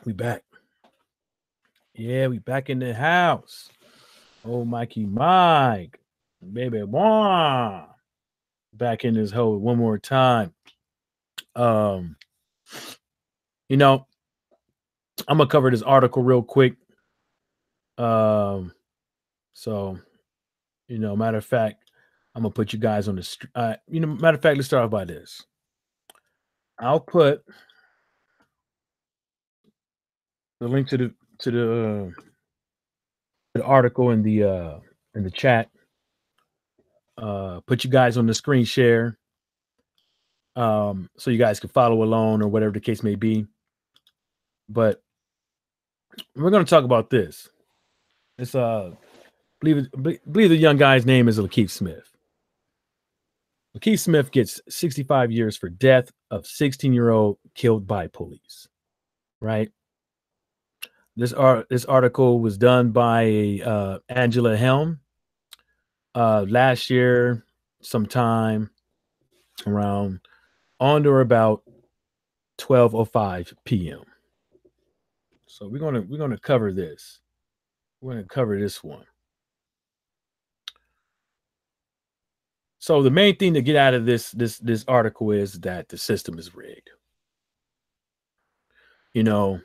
We back. Yeah, we back in the house. Oh, Mikey Mike. Baby boy. Back in this hole one more time. Um, you know, I'm gonna cover this article real quick. Um, so matter of fact, I'm gonna put you guys on the matter of fact, let's start off by this. I'll put the link to the article in the chat. Put you guys on the screen share, so you guys can follow along or whatever the case may be. But we're going to talk about this. It's believe the young guy's name is Lakeith Smith. Lakeith Smith gets 65 years for death of 16-year-old killed by police. Right. This article was done by Angela Helm last year, sometime around on or about 12:05 p.m. So we're gonna cover this. We're gonna cover this one. So the main thing to get out of this article is that the system is rigged. You know,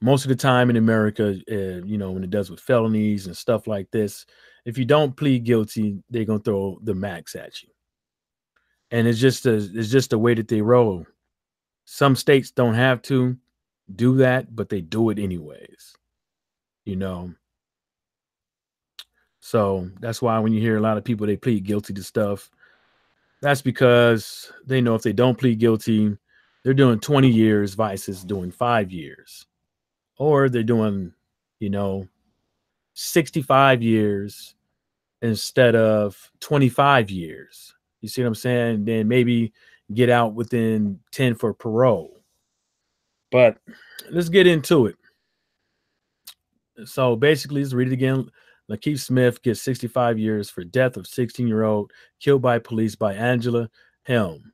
most of the time in America, when it does with felonies and stuff like this, if you don't plead guilty, they're gonna throw the max at you, and it's just the way that they roll. Some states don't have to do that, but they do it anyways. You know, so that's why when you hear a lot of people they plead guilty to stuff, that's because they know if they don't plead guilty, they're doing 20 years versus doing 5 years. Or they're doing, you know, 65 years instead of 25 years. You see what I'm saying? Then maybe get out within 10 for parole. But let's get into it. So basically, let's read it again. Lakeith Smith gets 65 years for death of 16-year-old killed by police by Angela Helm.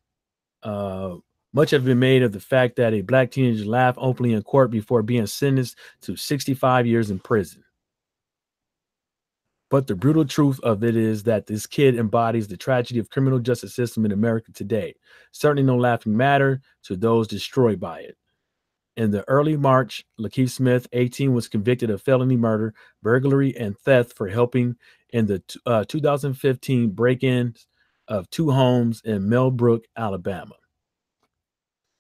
Uh, Much have been made of the fact that a black teenager laughed openly in court before being sentenced to 65 years in prison. But the brutal truth of it is that this kid embodies the tragedy of criminal justice system in America today. Certainly no laughing matter to those destroyed by it. In the early March, Lakeith Smith, 18, was convicted of felony murder, burglary, and theft for helping in the 2015 break-ins of two homes in Millbrook, Alabama.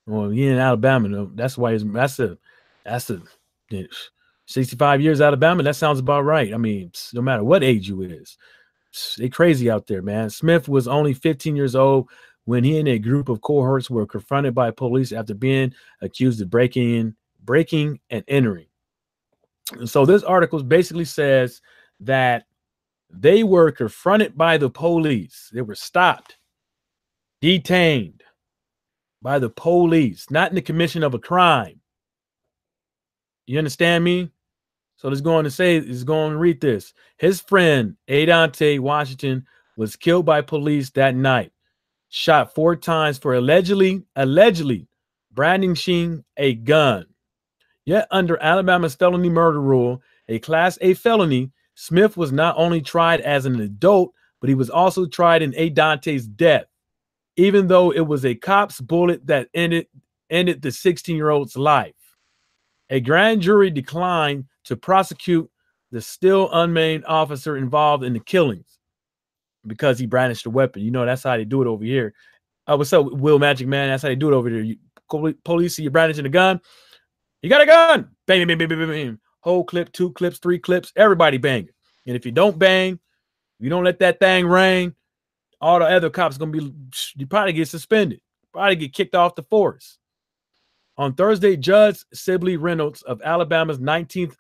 Well, he in Alabama, no, that's why that's a 65 years Alabama. That sounds about right. I mean, no matter what age you is, they crazy out there, man. Smith was only 15 years old when he and a group of cohorts were confronted by police after being accused of breaking and entering. And so this article basically says that they were confronted by the police. They were stopped, detained by the police, not in the commission of a crime. You understand me? So let's go on and read this. His friend, Adante Washington, was killed by police that night, shot 4 times for allegedly brandishing a gun. Yet under Alabama's felony murder rule, a Class A felony, Smith was not only tried as an adult, but he was also tried in Adante's death, even though it was a cop's bullet that ended the 16-year-old's life. A grand jury declined to prosecute the still unnamed officer involved in the killings because he brandished a weapon. You know, that's how they do it over here. What's up, Will Magic Man? That's how they do it over there. Police see you brandishing a gun. You got a gun. Bang, bang, bang, bang, bang, bang. Whole clip, 2 clips, 3 clips. Everybody banging. And if you don't bang, you don't let that thing ring, all the other cops going to be, you probably get suspended. Probably get kicked off the force. On Thursday, Judge Sibley Reynolds of Alabama's 19th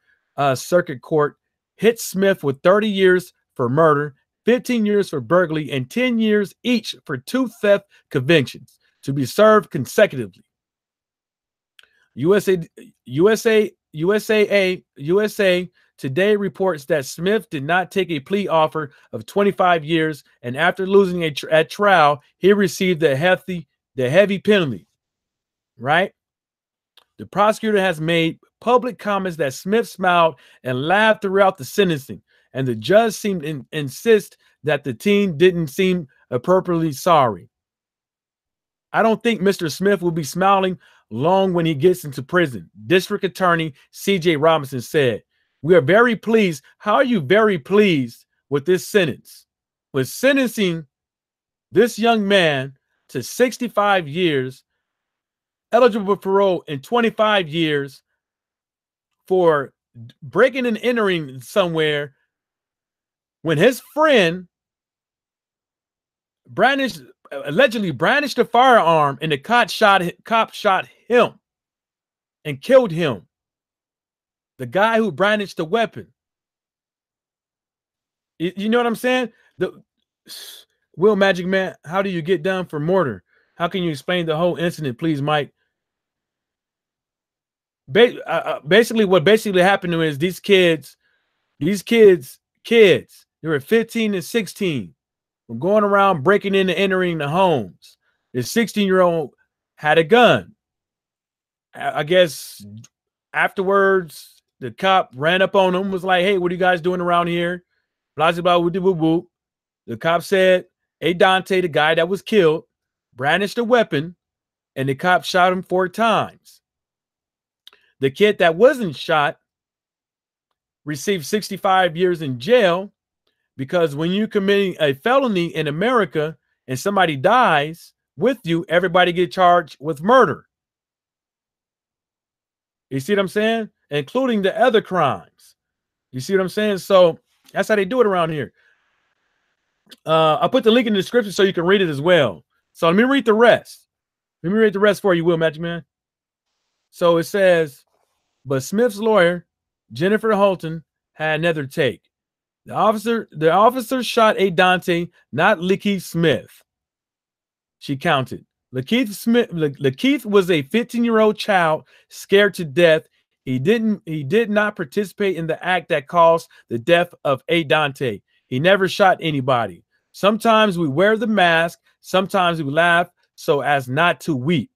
Circuit Court hit Smith with 30 years for murder, 15 years for burglary, and 10 years each for 2 theft convictions to be served consecutively. USA Today reports that Smith did not take a plea offer of 25 years, and after losing at trial, he received the heavy penalty. Right? The prosecutor has made public comments that Smith smiled and laughed throughout the sentencing, and the judge seemed to insist that the teen didn't seem appropriately sorry. I don't think Mr. Smith will be smiling long when he gets into prison, District Attorney C.J. Robinson said. We are very pleased. How are you very pleased with this sentence? With sentencing this young man to 65 years, eligible for parole in 25 years for breaking and entering somewhere when his friend allegedly brandished a firearm and the cop shot him and killed him. The guy who brandished the weapon. You know what I'm saying? Will Magic Man, how do you get done for murder? How can you explain the whole incident, please, Mike? Basically, what basically happened is these kids, they were 15 and 16, were going around breaking in and entering the homes. The 16-year-old had a gun. I guess afterwards, the cop ran up on him, was like, hey, what are you guys doing around here? Blah, blah, blah, blah, blah. The cop said, hey, Dante, the guy that was killed, brandished a weapon, and the cop shot him 4 times. The kid that wasn't shot received 65 years in jail because when you're committing a felony in America and somebody dies with you, everybody gets charged with murder. You see what I'm saying? Including the other crimes. You see what I'm saying? So that's how they do it around here. I'll put the link in the description so you can read it as well. So let me read the rest. Let me read the rest for you, Will Magic Man. So it says, but Smith's lawyer, Jennifer Holton, had another take. The officer shot a Dante, not Lakeith Smith. She counted. Lakeith was a 15-year-old child scared to death. He did not participate in the act that caused the death of a Dante. He never shot anybody. Sometimes we wear the mask. Sometimes we laugh so as not to weep.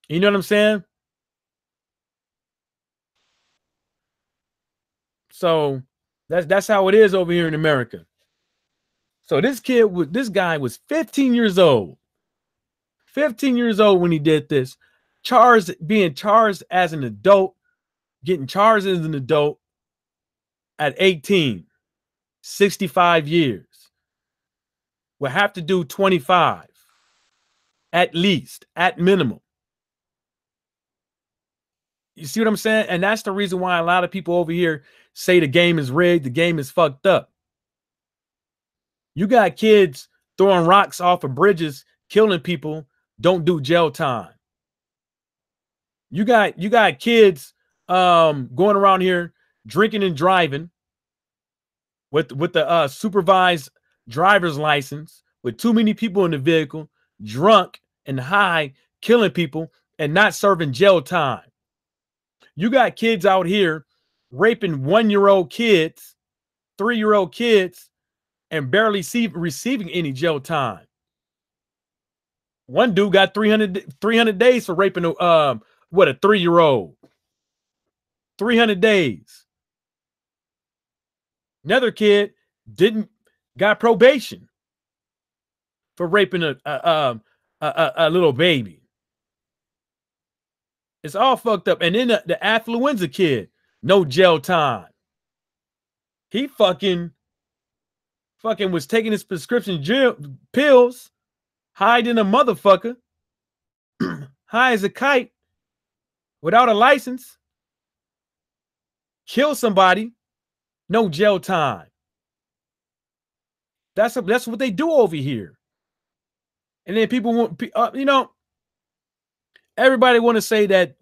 You know what I'm saying? So that's how it is over here in America. So this guy was 15 years old. 15 years old when he did this. Being charged as an adult, getting charged as an adult at 18, 65 years. Will have to do 25 at least, at minimum. You see what I'm saying? And that's the reason why a lot of people over here say the game is rigged, the game is fucked up. You got kids throwing rocks off of bridges, killing people, don't do jail time. You got kids going around here drinking and driving with the supervised driver's license, with too many people in the vehicle, drunk and high, killing people and not serving jail time. You got kids out here raping 1-year-old kids, 3-year-old kids, and barely receiving any jail time. One dude got 300 days for raping a 3-year-old. 300 days. Another kid got probation for raping a little baby. It's all fucked up. And then the affluenza kid, no jail time. He fucking was taking his prescription pills, hiding a motherfucker, high as a kite, without a license, kill somebody, no jail time. That's what they do over here. And then people want, everybody want to say that,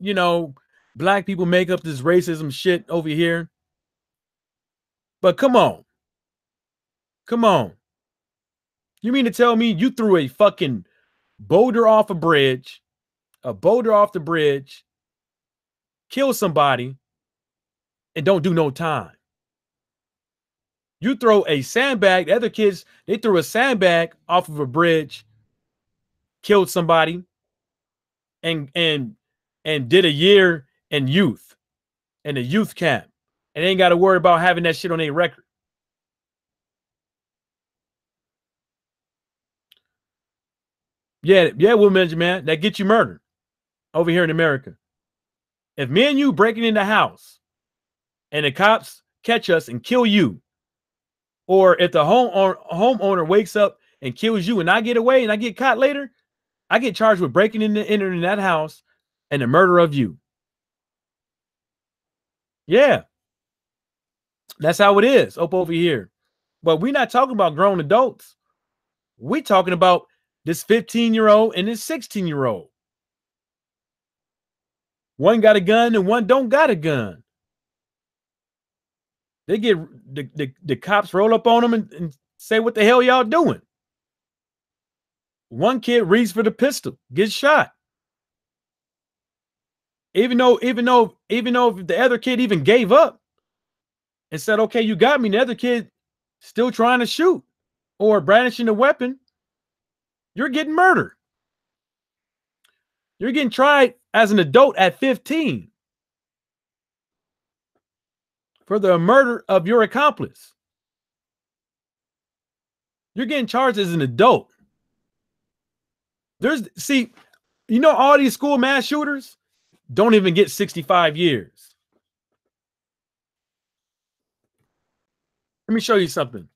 black people make up this racism shit over here. But come on. You mean to tell me you threw a fucking boulder off the bridge, kill somebody, and don't do no time? You throw a sandbag, the other kids, they threw a sandbag off of a bridge, killed somebody and did a year in youth in a youth camp, and they ain't got to worry about having that shit on their record. Yeah, yeah, we'll mention, man, that gets you murdered over here in America. If me and you breaking in the house and the cops catch us and kill you, or if the homeowner wakes up and kills you and I get away and I get caught later, I get charged with breaking in entering that house and the murder of you. Yeah, that's how it is up over here. But we're not talking about grown adults. We're talking about this 15-year-old and this 16-year-old. One got a gun and one don't got a gun. They get the cops roll up on them and say, "What the hell y'all doing?" One kid reaches for the pistol, gets shot. Even though the other kid even gave up and said, "Okay, you got me," the other kid still trying to shoot or brandishing a weapon, you're getting murdered. You're getting tried as an adult at 15 for the murder of your accomplice. You're getting charged as an adult. See, all these school mass shooters don't even get 65 years. Let me show you something.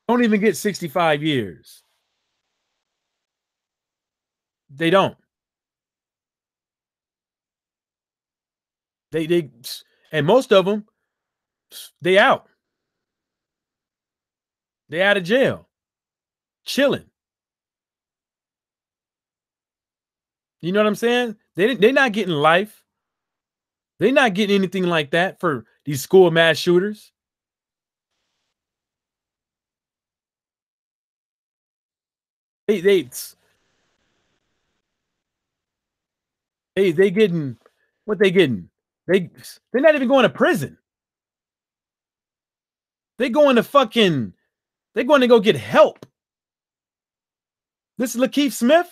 Don't even get 65 years. They don't. They and most of them, they out. They out of jail, chilling. You know what I'm saying? They're not getting life. They're not getting anything like that for these school mass shooters. They getting what they getting. They're not even going to prison. They going to fucking. They're going to go get help. This is Lakeith Smith.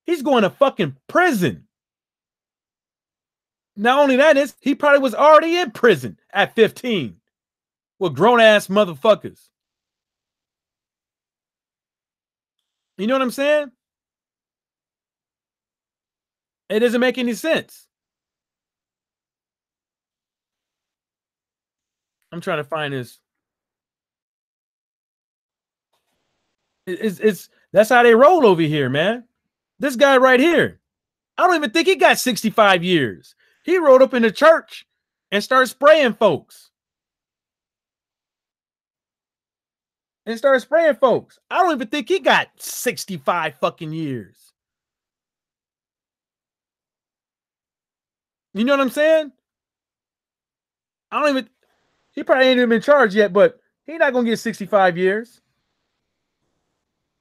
He's going to fucking prison. Not only that is he probably was already in prison at 15 with grown ass motherfuckers. You know what I'm saying? It doesn't make any sense. I'm trying to find this. It's that's how they roll over here, man. This guy right here, I don't even think he got 65 years. He rolled up in the church and started spraying folks. I don't even think he got 65 fucking years. You know what I'm saying? He probably ain't even been charged yet, but he's not going to get 65 years.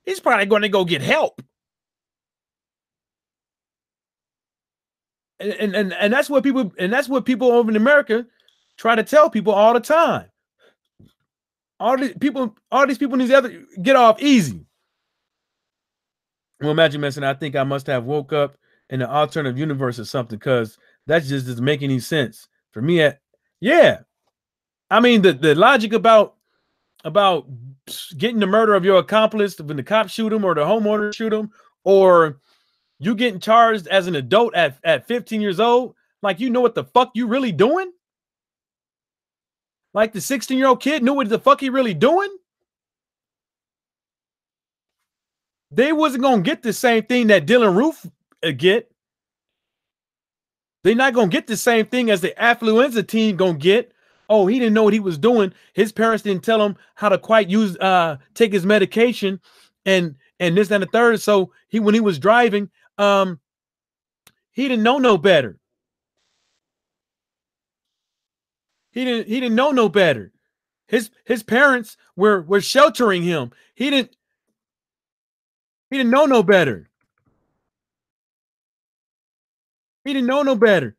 He's probably going to go get help. And that's what people over in America try to tell people all the time. All these people need to get off easy. Well, imagine, Mason, I think I must have woke up in an alternative universe or something, because that just doesn't make any sense for me. Yeah, I mean the logic about getting the murder of your accomplice when the cops shoot him or the homeowner shoot him, or you getting charged as an adult at 15 years old, like you know what the fuck you really doing? Like the 16-year-old kid knew what the fuck he really doing? They wasn't gonna get the same thing that Dylan Roof get. They're not gonna get the same thing as the affluenza team gonna get. Oh, he didn't know what he was doing. His parents didn't tell him how to quite take his medication, and this and the third. So when he was driving, he didn't know no better. He didn't know no better. His parents were sheltering him. He didn't know no better. He didn't know no better.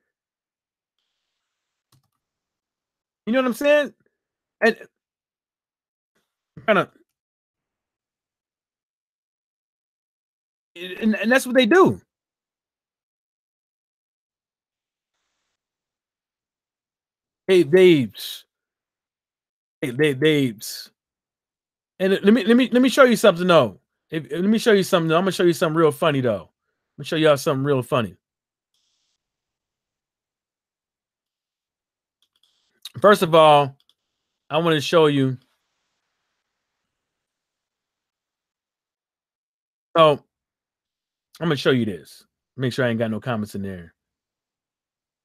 You know what I'm saying? And Kind of, and that's what they do. They they and let me show you something though. Let me show you something. I'm gonna show you something real funny though. Let me show y'all something real funny. First of all, I want to show you. So I'm gonna show you this. Make sure I ain't got no comments in there.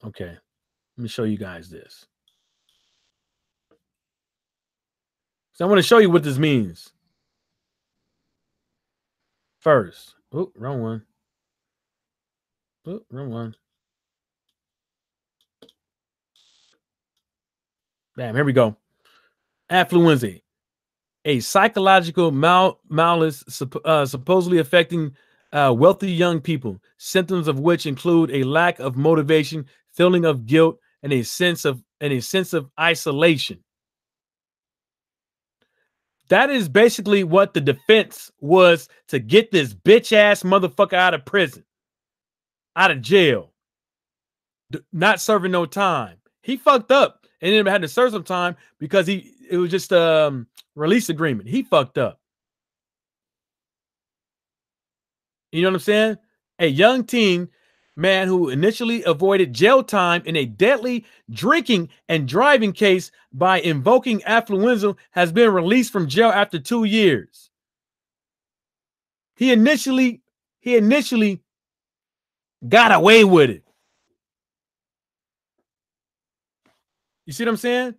Okay, let me show you guys this. So I want to show you what this means. First, oh, wrong one. Oh, wrong one. Bam, here we go. Affluenza, a psychological malus supposedly affecting wealthy young people, symptoms of which include a lack of motivation, feeling of guilt, and a sense of isolation. That is basically what the defense was to get this bitch ass motherfucker out of prison, out of jail, not serving no time. He fucked up and then had to serve some time because it was just release agreement. He fucked up. You know what I'm saying? A young teen man who initially avoided jail time in a deadly drinking and driving case by invoking affluenza has been released from jail after 2 years. He initially got away with it. You see what I'm saying?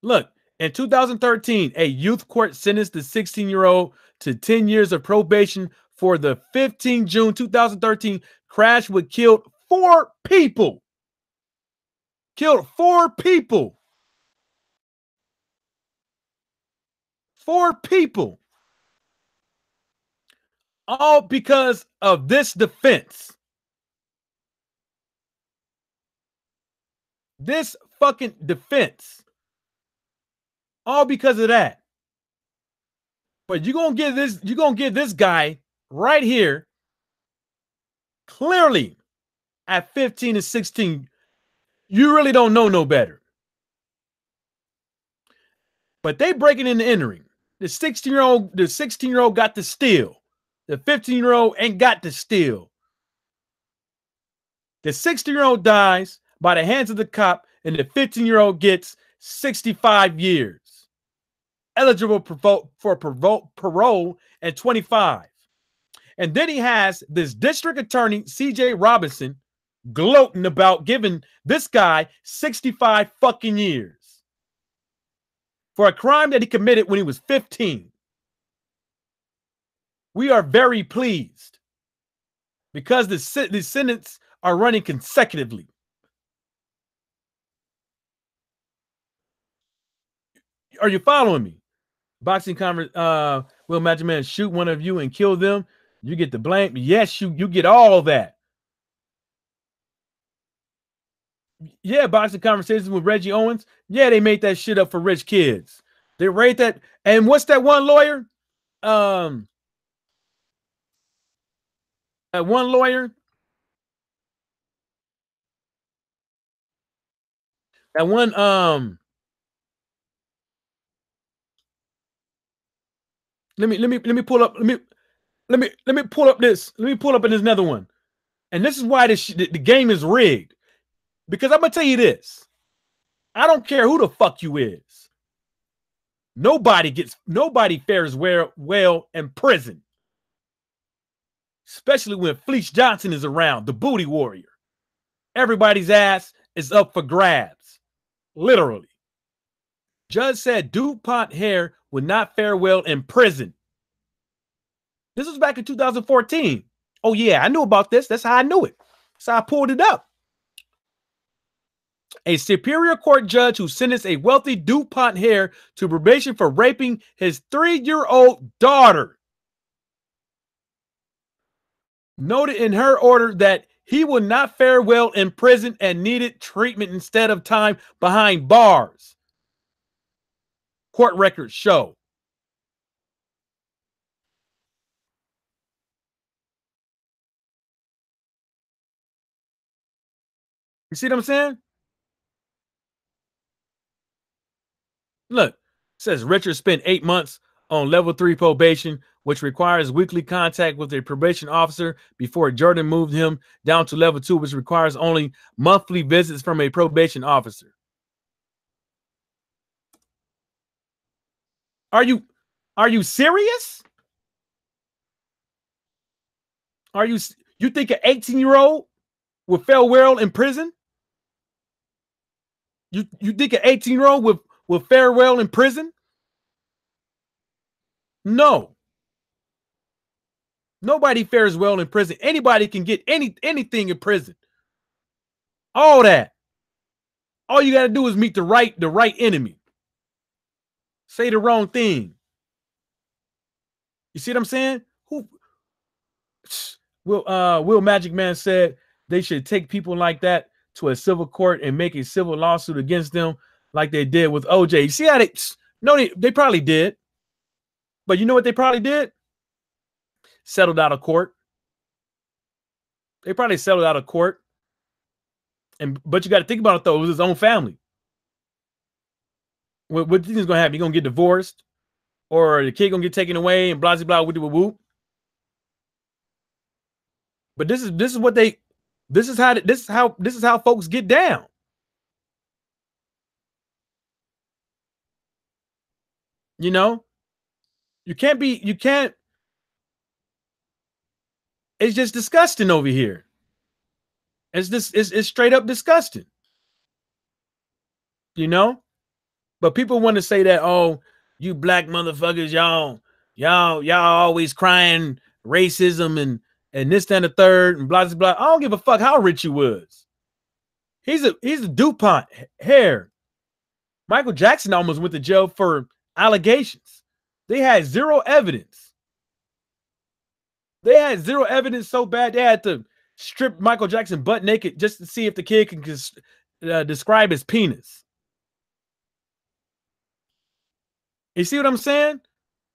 Look, in 2013, a youth court sentenced the 16-year-old to 10 years of probation for the 15 June 2013 crash which killed 4 people. Killed 4 people. 4 people. All because of this defense. This fucking defense. All because of that. But you're gonna get this guy right here clearly at 15 and 16. You really don't know no better. But they breaking in the entering. The 16-year-old got the steal. The 15-year-old ain't got the steal. The 16-year-old dies by the hands of the cop, and the 15-year-old gets 65 years. Eligible for parole at 25. And then he has this district attorney, C.J. Robinson, gloating about giving this guy 65 fucking years for a crime that he committed when he was 15. We are very pleased because the sentences are running consecutively. Are you following me? Boxing conference, will Magic Man shoot one of you and kill them? You get the blame. Yes, you get all that. Yeah, boxing conversations with Reggie Owens. Yeah, they made that shit up for rich kids. They rate that. And what's that one lawyer? That one lawyer. That one. Let me pull up. Let me pull up this. Let me pull up in this another one. And this is why the game is rigged. Because I'm gonna tell you this. I don't care who the fuck you is. Nobody fares well in prison. Especially when Fleece Johnson is around, the booty warrior. Everybody's ass is up for grabs. Literally. Judge said DuPont hair would not fare well in prison. This was back in 2014. Oh, yeah, I knew about this. That's how I knew it. That's how I pulled it up. A Superior Court judge who sentenced a wealthy DuPont hair to probation for raping his 3-year-old daughter noted in her order that he would not fare well in prison and needed treatment instead of time behind bars. Court records show. You see what I'm saying? Look, it says Richard spent 8 months on level 3 probation, which requires weekly contact with a probation officer before Jordan moved him down to level 2, which requires only monthly visits from a probation officer. Are you serious? You think an 18-year-old will fail well in prison? You think an 18-year-old will fare well in prison? No. Nobody fares well in prison. Anybody can get anything in prison. All that. All you got to do is meet the right enemy. Say the wrong thing. You see what I'm saying? Will Magic Man said they should take people like that to a civil court and make a civil lawsuit against them like they did with OJ. You see how they probably did. But you know what they probably did? Settled out of court. They probably settled out of court. But you got to think about it, though. It was his own family. What do you think is going to happen? You're going to get divorced? Or the kid going to get taken away and blah, blah, blah, whoop, whoop, whoop. But this is how folks get down. You know? You can't. It's just disgusting over here. It's straight up disgusting. You know? But people want to say that, oh, you black motherfuckers, y'all always crying racism and this, that, and the third, and blah, blah, blah. I don't give a fuck how rich you was. He's a DuPont hair. Michael Jackson almost went to jail for allegations. They had zero evidence. They had zero evidence so bad they had to strip Michael Jackson butt naked just to see if the kid can describe his penis. You see what I'm saying?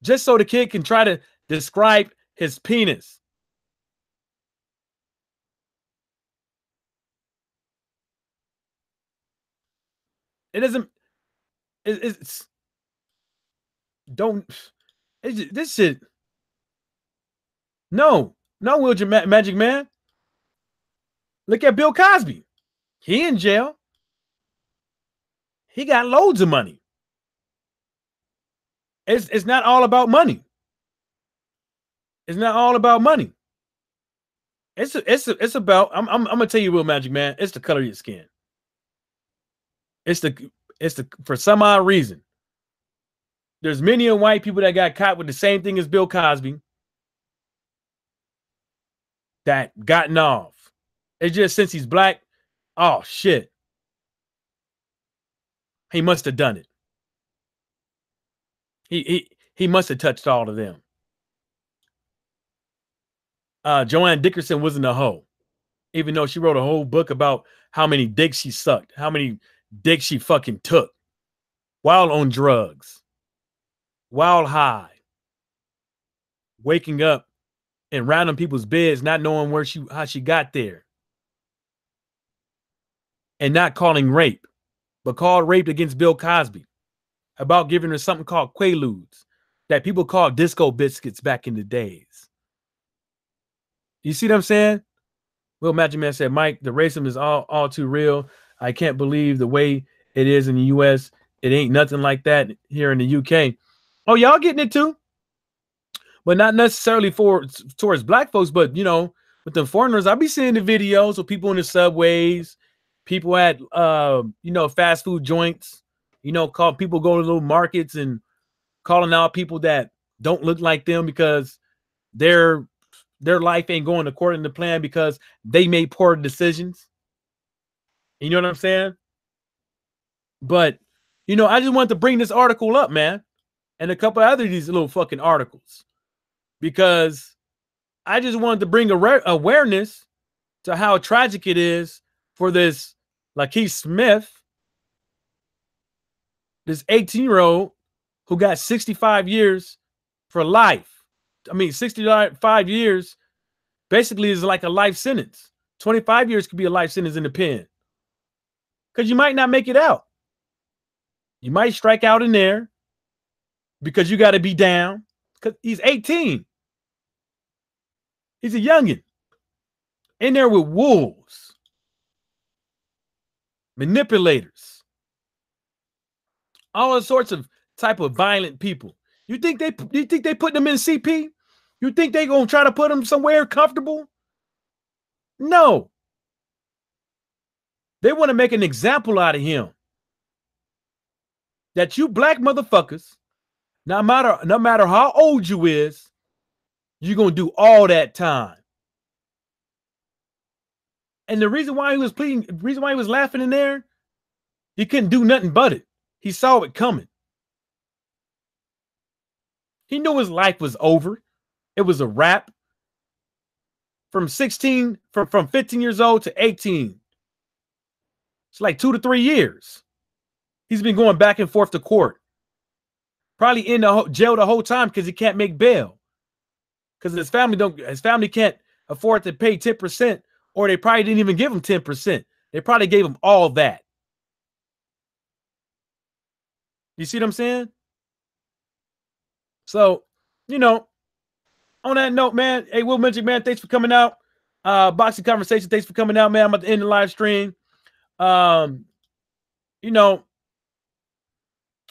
Just so the kid can try to describe his penis. It doesn't. It's don't. It's this shit. No, Will Magic Man. Look at Bill Cosby. He in jail. He got loads of money. It's not all about money. It's not all about money. It's about. I'm gonna tell you, Will Magic Man. It's the color of your skin. It's the for some odd reason. There's many white people that got caught with the same thing as Bill Cosby that gotten off. It's just since he's black, oh shit. He must have done it. He must have touched all of them. Joanne Dickerson wasn't a hoe, even though she wrote a whole book about how many dicks she sucked, how many dicks she fucking took while on drugs, while high, waking up in random people's beds, not knowing how she got there, and not calling rape, but called rape against Bill Cosby about giving her something called Quaaludes that people called disco biscuits back in the days. You see what I'm saying? Will Magic Man said, Mike, the racism is all too real. I can't believe the way it is in the U.S. It ain't nothing like that here in the UK. Oh, y'all getting it too? But not necessarily towards black folks, but, you know, with the foreigners, I be seeing the videos of people in the subways, people at, fast food joints, people go to little markets and calling out people that don't look like them because their life ain't going according to plan because they made poor decisions. You know what I'm saying? But, I just wanted to bring this article up, man, and a couple of these little fucking articles, because I just wanted to bring awareness to how tragic it is for this Lakeith Smith, this 18-year-old who got 65 years for life. I mean, 65 years basically is like a life sentence. 25 years could be a life sentence in the pen. because you might not make it out. You might strike out in there because you got to be down because he's 18. He's a youngin' in there with wolves, manipulators, all sorts of type of violent people. You think they put them in CP? You think they gonna try to put him somewhere comfortable? No. They want to make an example out of him. That you black motherfuckers, no matter how old you is, you're gonna do all that time. And the reason why he was pleading, the reason why he was laughing in there, he couldn't do nothing but it. He saw it coming. He knew his life was over. It was a wrap. From 15 years old to 18. It's like 2 to 3 years. He's been going back and forth to court. Probably in the jail the whole time because he can't make bail. Because his family can't afford to pay 10%, or they probably didn't even give him 10%. They probably gave him all that. You see what I'm saying? So, you know, on that note, man, hey, Will Magic, man, thanks for coming out. Boxing Conversation, thanks for coming out, man. I'm at the end of the live stream. You know,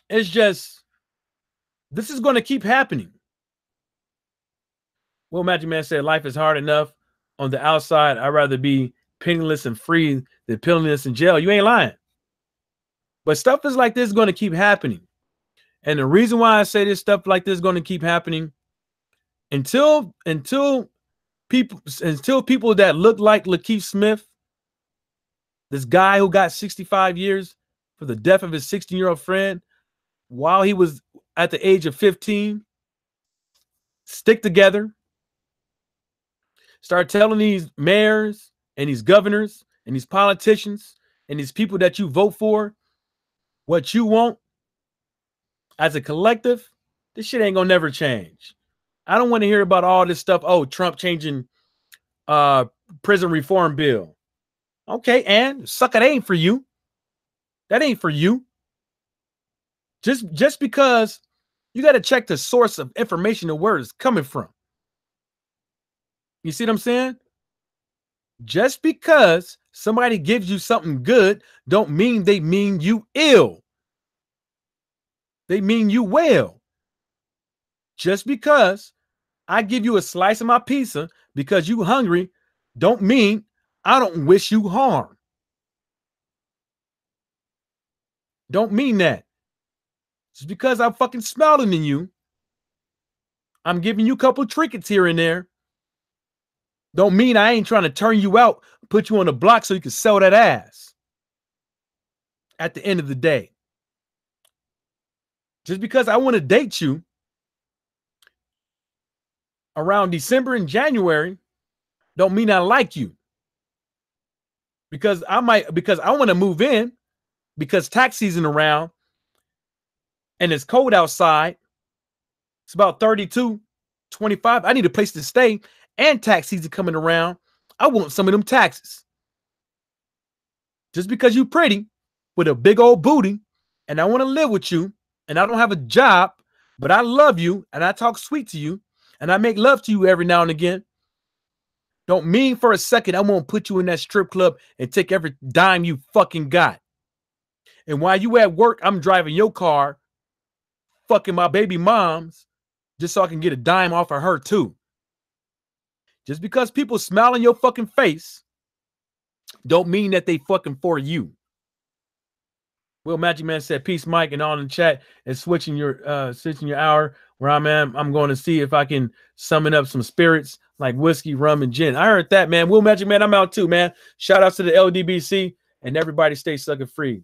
it's just, this is going to keep happening. Will Magic Man said, life is hard enough on the outside. I'd rather be penniless and free than penniless in jail. You ain't lying. But stuff is like this is going to keep happening. And the reason why I say this stuff like this is going to keep happening until people that look like Lakeith Smith, this guy who got 65 years for the death of his 16-year-old friend while he was at the age of 15, stick together. Start telling these mayors and these governors and these politicians and these people that you vote for what you want. As a collective, this shit ain't gonna never change. I don't want to hear about all this stuff. Oh, Trump changing prison reform bill. Okay, and sucker, that ain't for you. That ain't for you. Just because you got to check the source of information and where it's coming from. You see what I'm saying? Just because somebody gives you something good don't mean they mean you ill. They mean you well. Just because I give you a slice of my pizza because you hungry don't mean I don't wish you harm. Don't mean that. Just because I'm fucking smiling than you, I'm giving you a couple trinkets here and there. Don't mean I ain't trying to turn you out, put you on the block so you can sell that ass. At the end of the day. Just because I want to date you around December and January don't mean I like you. Because I want to move in because tax season around and it's cold outside. It's about 32, 25. I need a place to stay and tax season coming around. I want some of them taxes. Just because you pretty with a big old booty and I want to live with you and I don't have a job, but I love you and I talk sweet to you and I make love to you every now and again. Don't mean for a second I won't put you in that strip club and take every dime you fucking got. And while you at work, I'm driving your car, fucking my baby moms, just so I can get a dime off of her too. Just because people smile in your fucking face don't mean that they fucking for you. Will Magic Man said, peace, Mike, and all in the chat and switching your hour where I'm at. I'm going to see if I can summon up some spirits like whiskey, rum, and gin. I heard that, man. Will Magic Man, I'm out too, man. Shout out to the LDBC and everybody stay sucker free.